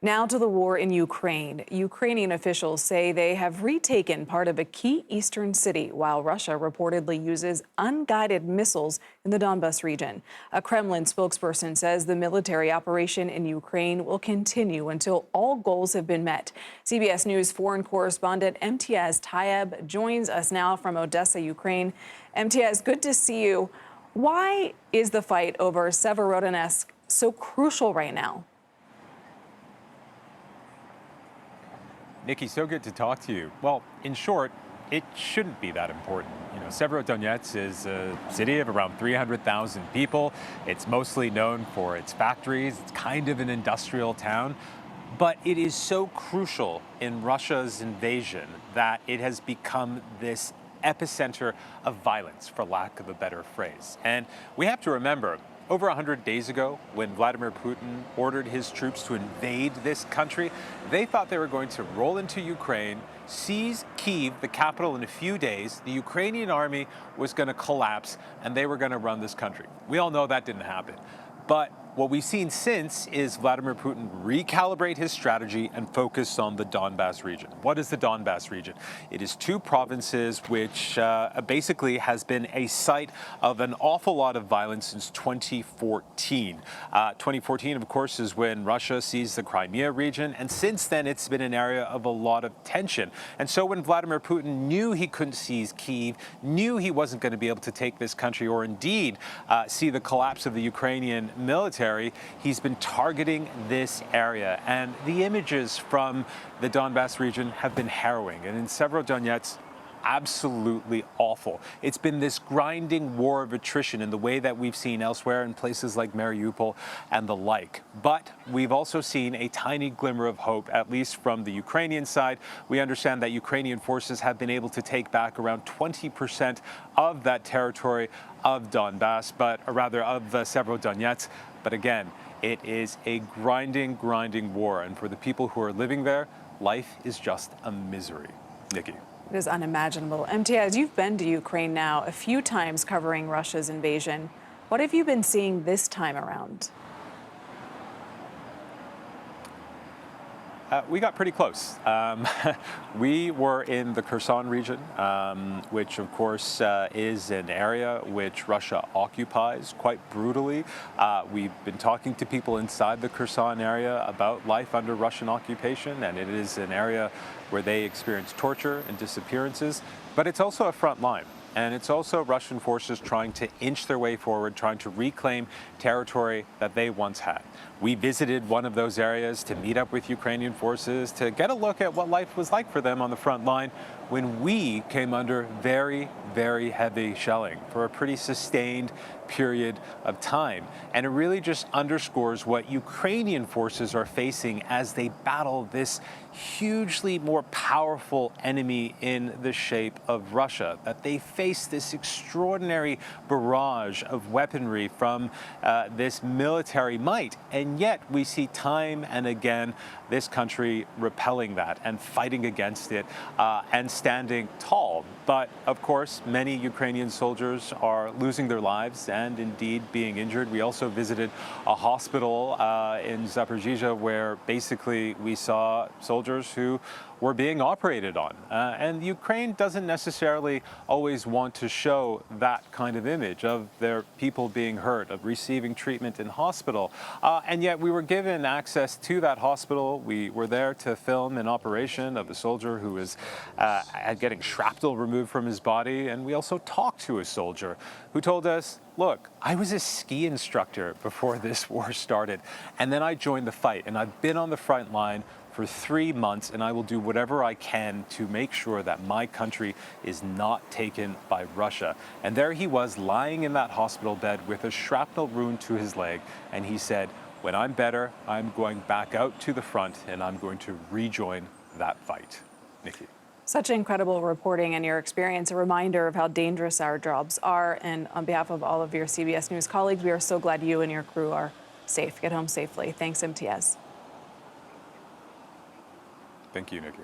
Now to the war in Ukraine. Ukrainian officials say they have retaken part of a key eastern city, while Russia reportedly uses unguided missiles in the Donbas region. A Kremlin spokesperson says the military operation in Ukraine will continue until all goals have been met. CBS News foreign correspondent Imtiaz Tyab joins us now from Odesa, Ukraine. Imtiaz, good to see you. Why is the fight over Severodonetsk so crucial right now? Nikki, so good to talk to you. Well, in short, it shouldn't be that important. Severodonetsk is a city of around 300,000 people. It's mostly known for its factories. It's kind of an industrial town. But it is so crucial in Russia's invasion that it has become this epicenter of violence, for lack of a better phrase. And we have to remember, over 100 days ago, when Vladimir Putin ordered his troops to invade this country, they thought they were going to roll into Ukraine, seize Kyiv, the capital, in a few days. The Ukrainian army was going to collapse, and they were going to run this country. We all know that didn't happen. But what we've seen since is Vladimir Putin recalibrate his strategy and focus on the Donbas region. What is the Donbas region? It is two provinces which basically has been a site of an awful lot of violence since 2014. 2014, of course, is when Russia seized the Crimea region, and since then it's been an area of a lot of tension. And so when Vladimir Putin knew he couldn't seize Kyiv, knew he wasn't going to be able to take this country or indeed see the collapse of the Ukrainian military, he's been targeting this area. And the images from the Donbas region have been harrowing. And in Severodonetsk, absolutely awful. It's been this grinding war of attrition in the way that we've seen elsewhere in places like Mariupol and the like. But we've also seen a tiny glimmer of hope, at least from the Ukrainian side. We understand that Ukrainian forces have been able to take back around 20% of that territory of Donbas, of Severodonetsk. But again, it is a grinding war. And for the people who are living there, life is just a misery. Nikki. It is unimaginable. Imtiaz, you've been to Ukraine now a few times covering Russia's invasion. What have you been seeing this time around? We got pretty close. We were in the Kherson region, which of course is an area which Russia occupies quite brutally. We've been talking to people inside the Kherson area about life under Russian occupation, and it is an area where they experience torture and disappearances, but it's also a front line. And it's also Russian forces trying to inch their way forward, trying to reclaim territory that they once had. We visited one of those areas to meet up with Ukrainian forces, to get a look at what life was like for them on the front line when we came under very heavy shelling for a pretty sustained period of time. And it really just underscores what Ukrainian forces are facing as they battle this hugely more powerful enemy in the shape of Russia, that they face this extraordinary barrage of weaponry from this military might. And yet we see time and again this country repelling that and fighting against it and standing tall. But of course, many Ukrainian soldiers are losing their lives and indeed being injured. We also visited a hospital in Zaporizhzhia where basically we saw soldiers who were being operated on. And Ukraine doesn't necessarily always want to show that kind of image of their people being hurt, of receiving treatment in hospital. And yet we were given access to that hospital. We were there to film an operation of a soldier who was getting shrapnel removed from his body. And we also talked to a soldier who told us, look, I was a ski instructor before this war started, and then I joined the fight, and I've been on the front line for 3 months, and I will do whatever I can to make sure that my country is not taken by Russia. And there he was, lying in that hospital bed with a shrapnel wound to his leg, and he said, when I'm better, I'm going back out to the front, and I'm going to rejoin that fight. Nikki. Such incredible reporting and your experience, a reminder of how dangerous our jobs are. And on behalf of all of your CBS News colleagues, we are so glad you and your crew are safe. Get home safely. Thanks, Imtiaz. Thank you, Nikki.